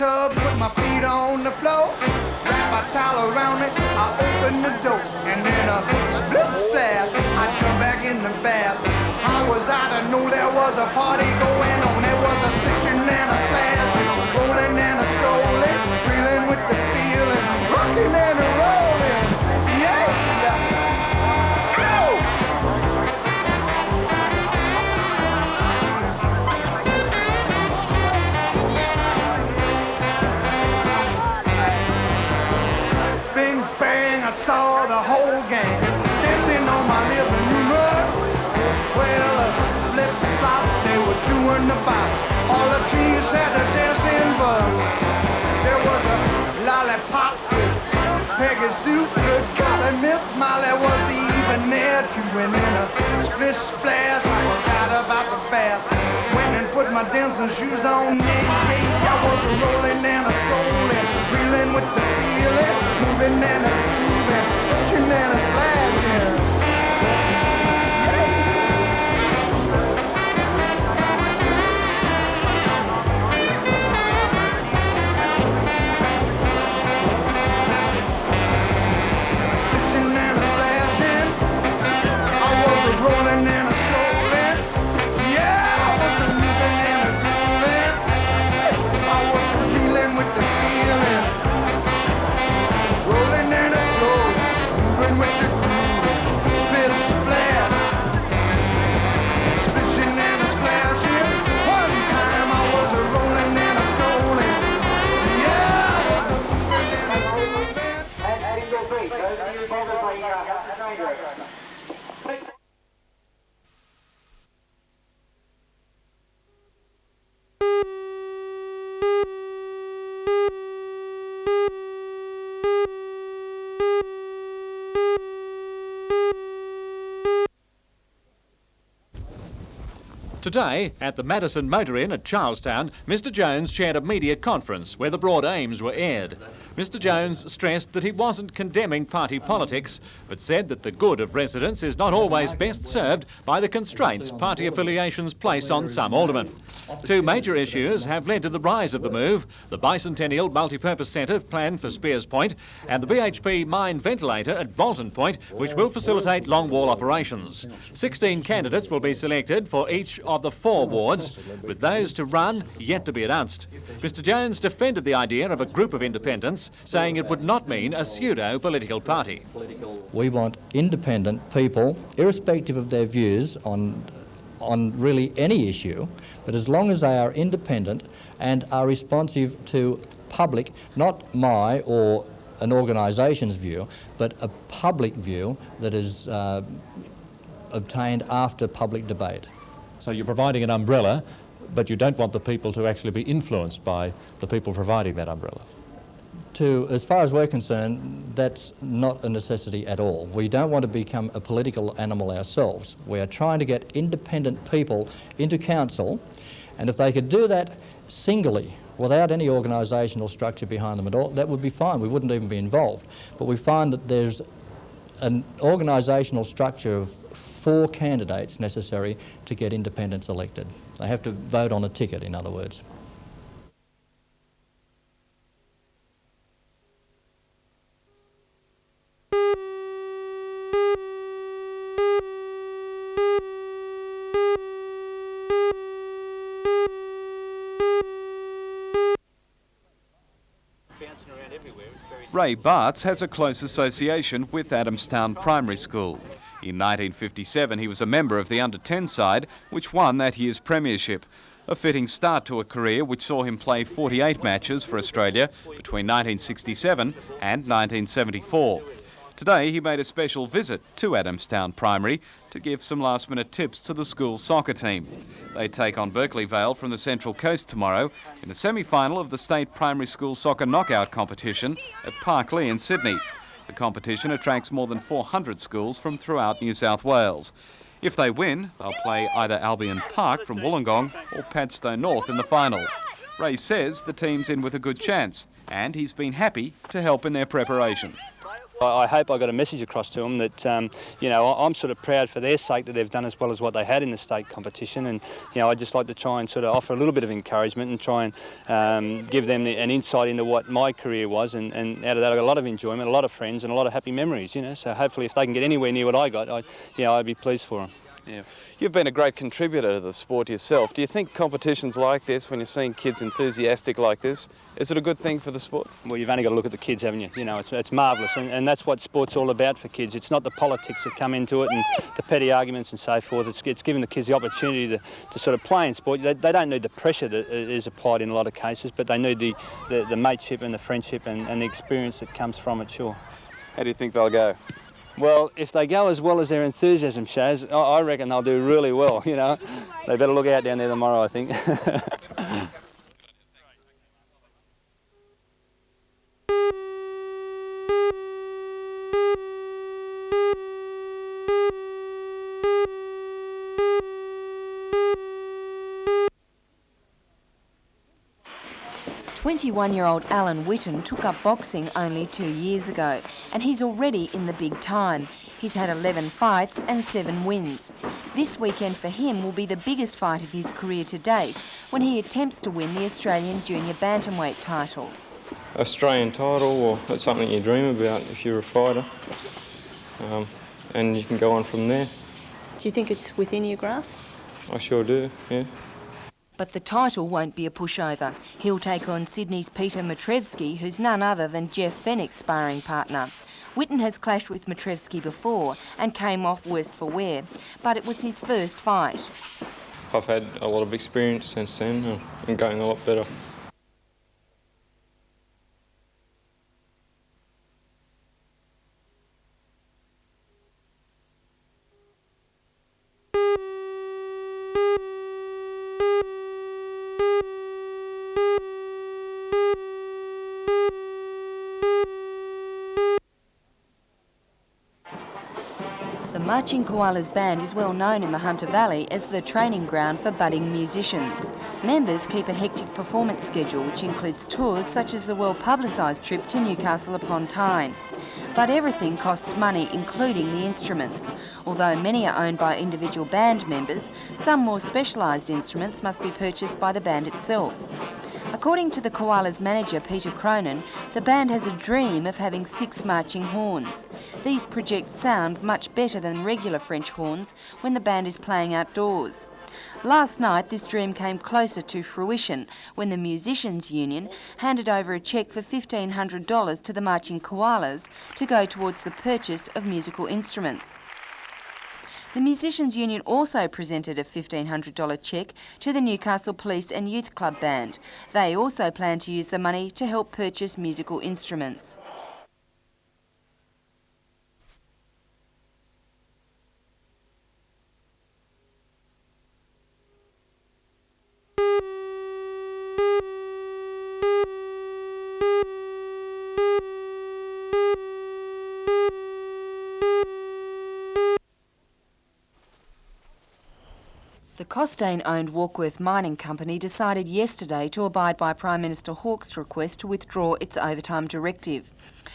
tub, put my feet on the floor, wrap a towel around it, I open the door, and then a split splash, I jump back in the bath. How was I to know there was a party going on? There was a splishing and a splash, rolling and a strolling, reeling with the feeling, rocking and a rolling, yeah. I saw the whole gang dancing on my living room rug. Well, flip-flop, they were doing the bop. All the trees had a dancing bug. There was a lollipop with Peggy Sue. Good golly, Miss Molly was even there too. And in a splish splash, I forgot about the bath. Went and put my dancing shoes on. I was rolling and a strolling, reeling with the feeling, moving and a pushing and a splashing. Splishing and a splashing. I was a rolling and a strolling. Yeah, I was a moving and a grooving. I was reeling with the feeling, rolling and a strolling, with the groove, split splash, splishing and a splashing. One time I was a rolling and a strolling. Yeah, I was a moving and a grooving. And single beat, those of you probably Today, at the Madison Motor Inn at Charlestown, Mr Jones chaired a media conference where the broad aims were aired. Mr Jones stressed that he wasn't condemning party politics, but said that the good of residents is not always best served by the constraints party affiliations place on some aldermen. Two major issues have led to the rise of the move: the Bicentennial Multipurpose Centre planned for Spears Point and the BHP mine ventilator at Bolton Point, which will facilitate long-wall operations. 16 candidates will be selected for each of the 4 wards, with those to run yet to be announced. Mr Jones defended the idea of a group of independents, saying it would not mean a pseudo-political party. We want independent people, irrespective of their views on really any issue, but as long as they are independent and are responsive to public, not my or an organisation's view, but a public view that is obtained after public debate. So you're providing an umbrella, but you don't want the people to actually be influenced by the people providing that umbrella. As far as we're concerned, that's not a necessity at all. We don't want to become a political animal ourselves. We are trying to get independent people into council, and if they could do that singly, without any organisational structure behind them at all, that would be fine. We wouldn't even be involved. But we find that there's an organisational structure of 4 candidates necessary to get independents elected. They have to vote on a ticket, in other words. Ray Bartz has a close association with Adamstown Primary School. In 1957, he was a member of the under-10 side, which won that year's premiership. A fitting start to a career which saw him play 48 matches for Australia between 1967 and 1974. Today, he made a special visit to Adamstown Primary to give some last-minute tips to the school's soccer team. They take on Berkeley Vale from the Central Coast tomorrow in the semi-final of the State Primary School Soccer Knockout competition at Parklea in Sydney. The competition attracts more than 400 schools from throughout New South Wales. If they win, they'll play either Albion Park from Wollongong or Padstow North in the final. Ray says the team's in with a good chance, and he's been happy to help in their preparation. I hope I got a message across to them that, you know, I'm sort of proud for their sake that they've done as well as what they had in the state competition, and, you know, I'd just like to try and sort of offer a little bit of encouragement and try and give them an insight into what my career was, and out of that I got a lot of enjoyment, a lot of friends and a lot of happy memories, you know, so hopefully if they can get anywhere near what I got, I'd be pleased for them. Yeah. You've been a great contributor to the sport yourself. Do you think competitions like this, when you're seeing kids enthusiastic like this, is it a good thing for the sport? Well, you've only got to look at the kids, haven't you? You know, it's marvellous, and that's what sport's all about for kids. It's not the politics that come into it and the petty arguments and so forth. It's giving the kids the opportunity to sort of play in sport. They don't need the pressure that is applied in a lot of cases, but they need the mateship and the friendship and the experience that comes from it, sure. How do you think they'll go? Well, if they go as well as their enthusiasm shows, I reckon they'll do really well, you know. They better look out down there tomorrow, I think. 21-year-old Alan Witten took up boxing only 2 years ago, and he's already in the big time. He's had 11 fights and 7 wins. This weekend for him will be the biggest fight of his career to date, when he attempts to win the Australian Junior Bantamweight title. Australian title, well, that's something you dream about if you're a fighter, and you can go on from there. Do you think it's within your grasp? I sure do, yeah. But the title won't be a pushover. He'll take on Sydney's Peter Matrevsky, who's none other than Jeff Fennick's sparring partner. Witten has clashed with Matrevsky before and came off worst for wear, but it was his first fight. I've had a lot of experience since then and going a lot better. The Marching Koalas band is well known in the Hunter Valley as the training ground for budding musicians. Members keep a hectic performance schedule which includes tours such as the well-publicised trip to Newcastle upon Tyne. But everything costs money, including the instruments. Although many are owned by individual band members, some more specialised instruments must be purchased by the band itself. According to the Koalas manager, Peter Cronin, the band has a dream of having 6 marching horns. These project sound much better than regular French horns when the band is playing outdoors. Last night, this dream came closer to fruition when the Musicians' Union handed over a cheque for $1,500 to the Marching Koalas to go towards the purchase of musical instruments. The Musicians' Union also presented a $1,500 cheque to the Newcastle Police and Youth Club Band. They also plan to use the money to help purchase musical instruments. The Costain-owned Warkworth Mining Company decided yesterday to abide by Prime Minister Hawke's request to withdraw its overtime directive.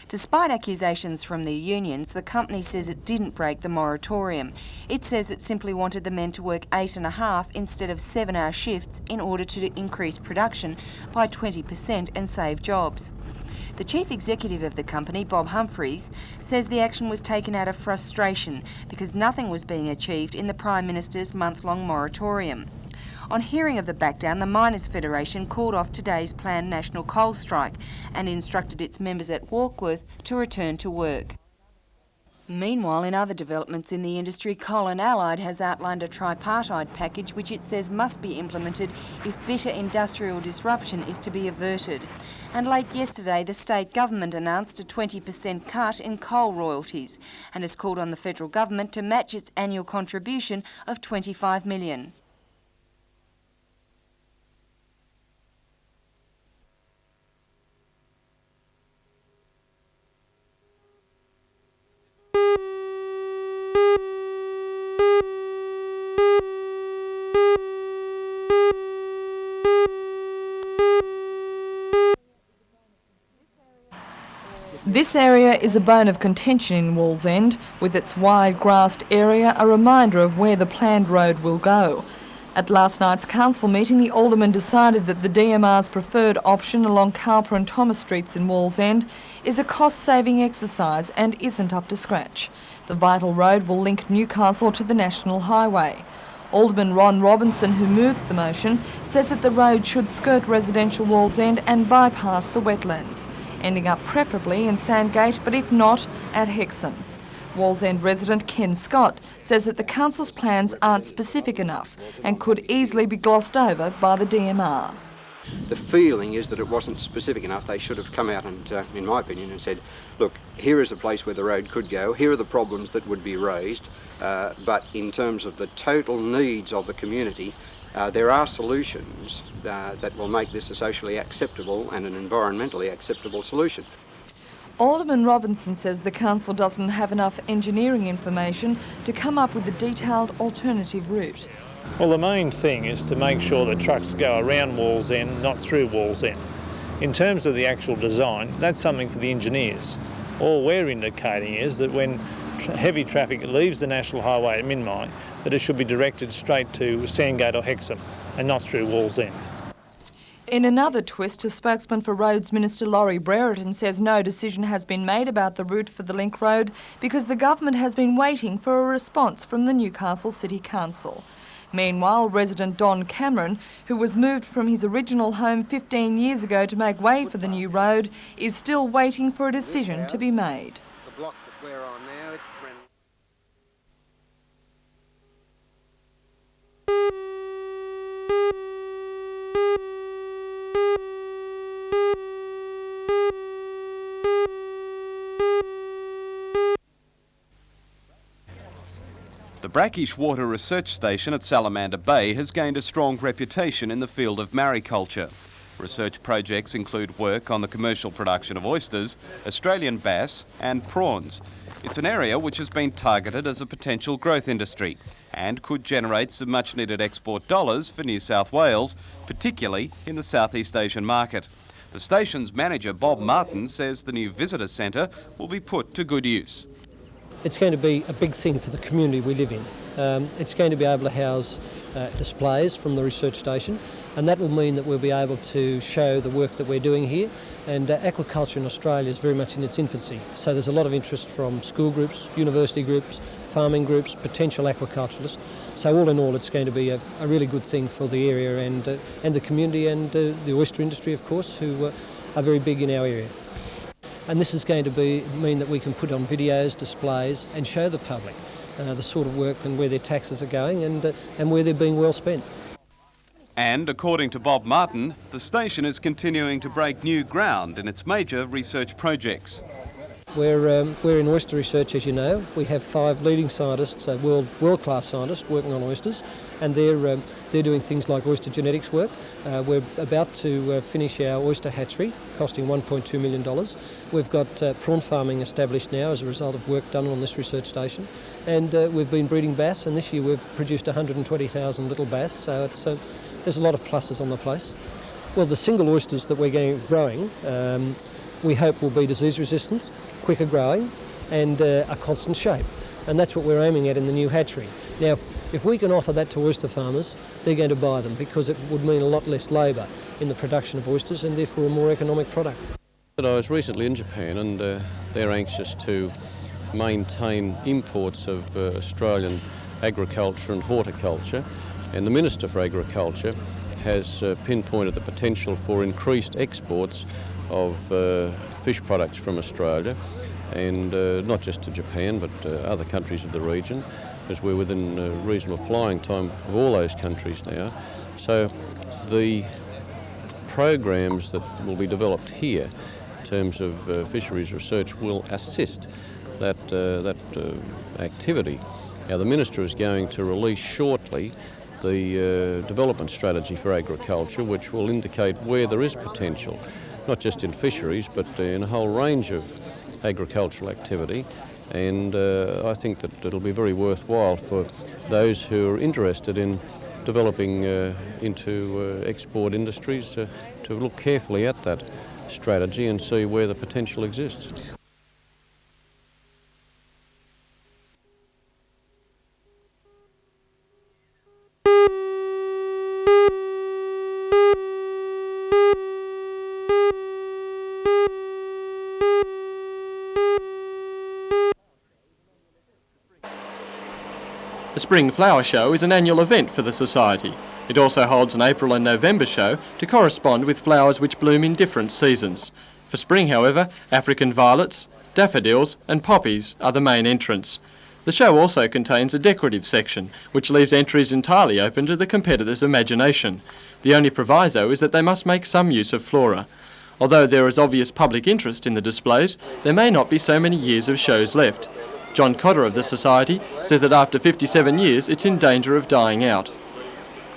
Despite accusations from the unions, the company says it didn't break the moratorium. It says it simply wanted the men to work 8.5 instead of 7-hour shifts in order to increase production by 20% and save jobs. The chief executive of the company, Bob Humphries, says the action was taken out of frustration because nothing was being achieved in the Prime Minister's month-long moratorium. On hearing of the backdown, the Miners' Federation called off today's planned national coal strike and instructed its members at Warkworth to return to work. Meanwhile, in other developments in the industry, Coal and Allied has outlined a tripartite package which it says must be implemented if bitter industrial disruption is to be averted. And late yesterday, the state government announced a 20% cut in coal royalties and has called on the federal government to match its annual contribution of $25 million. This area is a bone of contention in Wallsend, with its wide grassed area a reminder of where the planned road will go. At last night's council meeting, the alderman decided that the DMR's preferred option along Cowper and Thomas Streets in Wallsend is a cost-saving exercise and isn't up to scratch. The vital road will link Newcastle to the National Highway. Alderman Ron Robinson, who moved the motion, says that the road should skirt residential Wallsend and bypass the wetlands, ending up preferably in Sandgate, but if not, at Hexham. Wallsend resident Ken Scott says that the council's plans aren't specific enough and could easily be glossed over by the DMR. The feeling is that it wasn't specific enough. They should have come out and, in my opinion, and said, look, here is a place where the road could go, here are the problems that would be raised, but in terms of the total needs of the community, there are solutions that will make this a socially acceptable and an environmentally acceptable solution. Alderman Robinson says the council doesn't have enough engineering information to come up with a detailed alternative route. Well, the main thing is to make sure that trucks go around Wallsend, not through Wallsend. In terms of the actual design, that's something for the engineers. All we're indicating is that when heavy traffic leaves the National Highway at Minmi, that it should be directed straight to Sandgate or Hexham and not through Wallsend. In another twist, a spokesman for Roads Minister Laurie Brereton says no decision has been made about the route for the link road because the government has been waiting for a response from the Newcastle City Council. Meanwhile, resident Don Cameron, who was moved from his original home 15 years ago to make way for the new road, is still waiting for a decision to be made. The block that we're on now, The Brackish Water Research Station at Salamander Bay has gained a strong reputation in the field of mariculture. Research projects include work on the commercial production of oysters, Australian bass and prawns. It's an area which has been targeted as a potential growth industry and could generate some much-needed export dollars for New South Wales, particularly in the Southeast Asian market. The station's manager, Bob Martin, says the new visitor centre will be put to good use. It's going to be a big thing for the community we live in. It's going to be able to house displays from the research station, and that will mean that we'll be able to show the work that we're doing here. And aquaculture in Australia is very much in its infancy, so there's a lot of interest from school groups, university groups, farming groups, potential aquaculturists. So all in all, it's going to be a really good thing for the area and the community and the oyster industry, of course, who are very big in our area. And this is going to mean that we can put on videos, displays and show the public the sort of work and where their taxes are going and where they're being well spent. And according to Bob Martin, the station is continuing to break new ground in its major research projects. We're in oyster research, as you know. We have 5 leading scientists, world-class scientists working on oysters, and they're doing things like oyster genetics work. We're about to finish our oyster hatchery, costing $1.2 million. We've got prawn farming established now as a result of work done on this research station, and we've been breeding bass, and this year we've produced 120,000 little bass, so there's a lot of pluses on the place. Well, the single oysters that we're growing, we hope will be disease resistant, quicker growing and a constant shape. And that's what we're aiming at in the new hatchery. Now, if we can offer that to oyster farmers, they're going to buy them because it would mean a lot less labour in the production of oysters and therefore a more economic product. I was recently in Japan and they're anxious to maintain imports of Australian agriculture and horticulture, and the Minister for Agriculture has pinpointed the potential for increased exports of fish products from Australia, and not just to Japan but other countries of the region, because we're within reasonable flying time of all those countries now. So the programs that will be developed here in terms of fisheries research will assist that activity. Now, the Minister is going to release shortly the development strategy for agriculture, which will indicate where there is potential, not just in fisheries but in a whole range of agricultural activity, and I think that it'll be very worthwhile for those who are interested in developing into export industries to look carefully at that strategy and see where the potential exists. The Spring Flower Show is an annual event for the Society. It also holds an April and November show to correspond with flowers which bloom in different seasons. For spring, however, African violets, daffodils and poppies are the main entrants. The show also contains a decorative section, which leaves entries entirely open to the competitors' imagination. The only proviso is that they must make some use of flora. Although there is obvious public interest in the displays, there may not be so many years of shows left. John Cotter of the Society says that after 57 years it's in danger of dying out.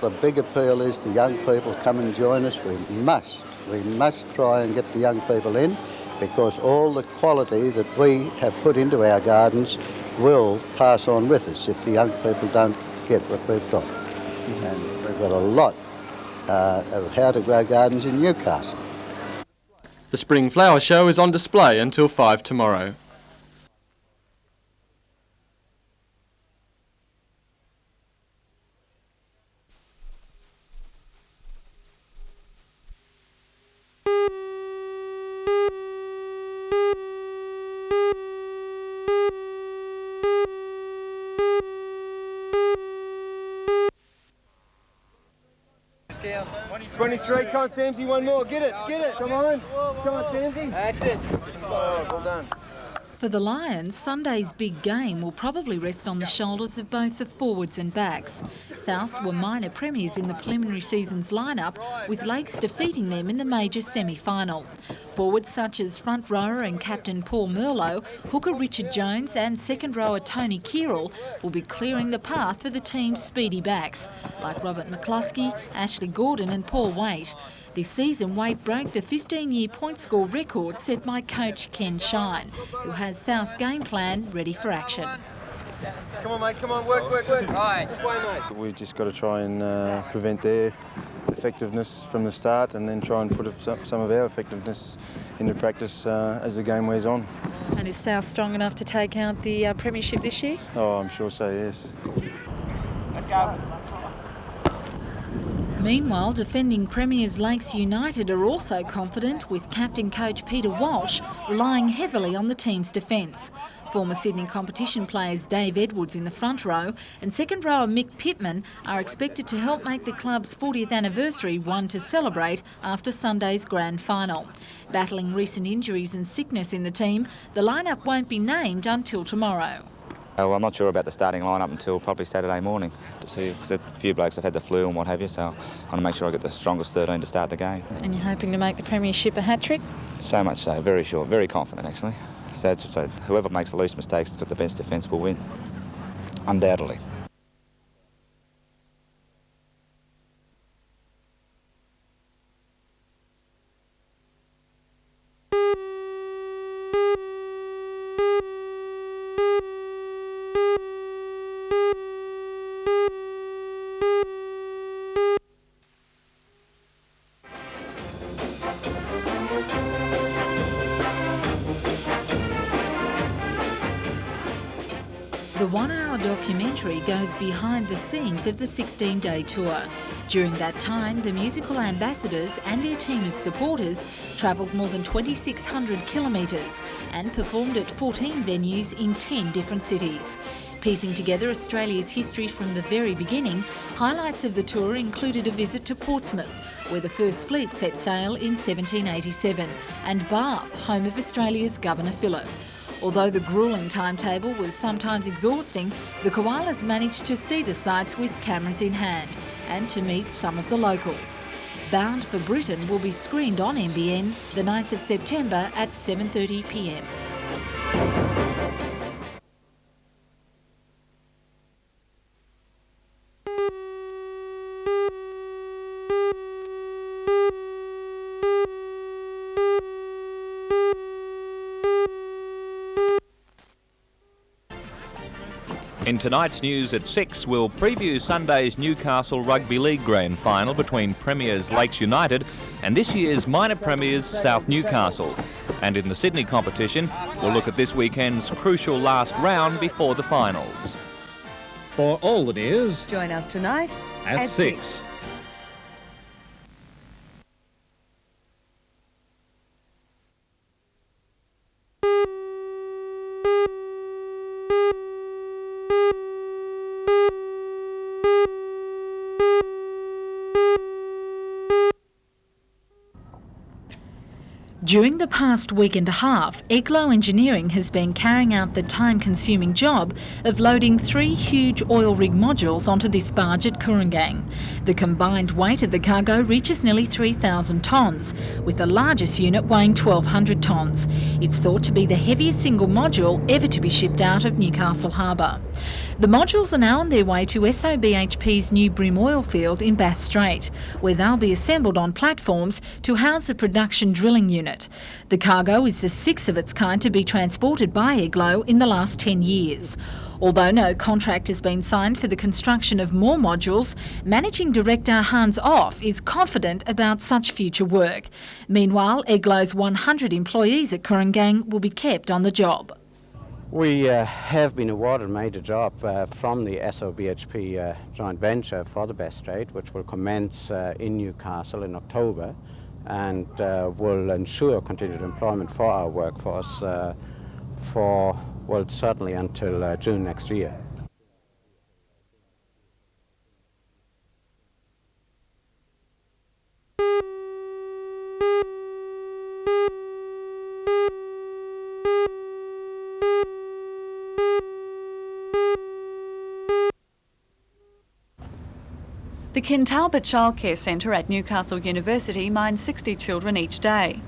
The big appeal is the young people come and join us. We must try and get the young people in, because all the quality that we have put into our gardens will pass on with us if the young people don't get what we've got. And we've got a lot of how to grow gardens in Newcastle. The Spring Flower Show is on display until 5 tomorrow. Down. 23, come on Samsy, one more, get it, come on Samsy. That's it. Well done. For the Lions, Sunday's big game will probably rest on the shoulders of both the forwards and backs. Souths were minor premiers in the preliminary season's lineup, with Lakes defeating them in the major semi-final. Forwards such as front rower and captain Paul Merlot, hooker Richard Jones and second rower Tony Kirill will be clearing the path for the team's speedy backs, like Robert McCluskey, Ashley Gordon and Paul Waite. This season, Waite broke the 15-year point score record set by coach Ken Shine, who has South's game plan ready for action. Come on mate, come on, work. Right. We've just got to try and prevent their effectiveness from the start, and then try and put some of our effectiveness into practice as the game wears on. And is South strong enough to take out the premiership this year? Oh, I'm sure so, yes. Let's go. Meanwhile, defending premiers Lakes United are also confident, with captain coach Peter Walsh relying heavily on the team's defence. Former Sydney competition players Dave Edwards in the front row and second rower Mick Pittman are expected to help make the club's 40th anniversary one to celebrate after Sunday's grand final. Battling recent injuries and sickness in the team, the lineup won't be named until tomorrow. Well, I'm not sure about the starting lineup until probably Saturday morning to see, because a few blokes have had the flu and what have you, so I want to make sure I get the strongest 13 to start the game. And you're hoping to make the premiership a hat-trick? So much so, very sure, very confident actually. So whoever makes the least mistakes has got the best defence will win, undoubtedly. The one-hour documentary goes behind the scenes of the 16-day tour. During that time, the musical ambassadors and their team of supporters travelled more than 2,600 kilometres and performed at 14 venues in 10 different cities. Piecing together Australia's history from the very beginning, highlights of the tour included a visit to Portsmouth, where the First Fleet set sail in 1787, and Bath, home of Australia's Governor Phillip. Although the gruelling timetable was sometimes exhausting, the koalas managed to see the sights with cameras in hand and to meet some of the locals. Bound for Britain will be screened on NBN the 9th of September at 7:30 p.m. In tonight's news at 6, we'll preview Sunday's Newcastle Rugby League Grand Final between Premiers Lakes United and this year's minor premiers South Newcastle. And in the Sydney competition, we'll look at this weekend's crucial last round before the finals. For all the news, join us tonight at 6. During the past week and a half, Eglo Engineering has been carrying out the time-consuming job of loading 3 huge oil rig modules onto this barge at Kurrangong. The combined weight of the cargo reaches nearly 3,000 tonnes, with the largest unit weighing 1,200 tonnes. It's thought to be the heaviest single module ever to be shipped out of Newcastle Harbour. The modules are now on their way to SOBHP's new Brim oil field in Bass Strait, where they'll be assembled on platforms to house the production drilling unit. The cargo is the 6th of its kind to be transported by Eglo in the last 10 years. Although no contract has been signed for the construction of more modules, Managing Director Hans Off is confident about such future work. Meanwhile, Eglo's 100 employees at Kurrangong will be kept on the job. We have been awarded a major job from the SOBHP joint venture for the Bass Strait, which will commence in Newcastle in October and will ensure continued employment for our workforce for, well, certainly until June next year. The Kintalba Childcare Centre at Newcastle University mines 60 children each day.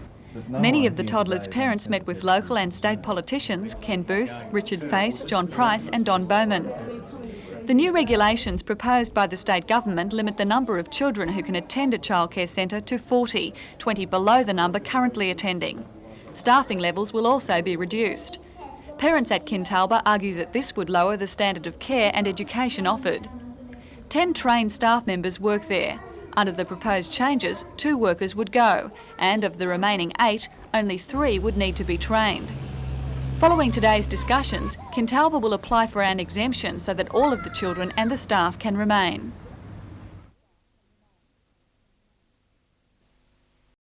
Many of the toddlers' parents met with local and state politicians, Ken Booth, Richard Face, John Price and Don Bowman. The new regulations proposed by the state government limit the number of children who can attend a childcare centre to 40, 20 below the number currently attending. Staffing levels will also be reduced. Parents at Kintalba argue that this would lower the standard of care and education offered. 10 trained staff members work there. Under the proposed changes, 2 workers would go, and of the remaining 8, only 3 would need to be trained. Following today's discussions, Kintalba will apply for an exemption so that all of the children and the staff can remain.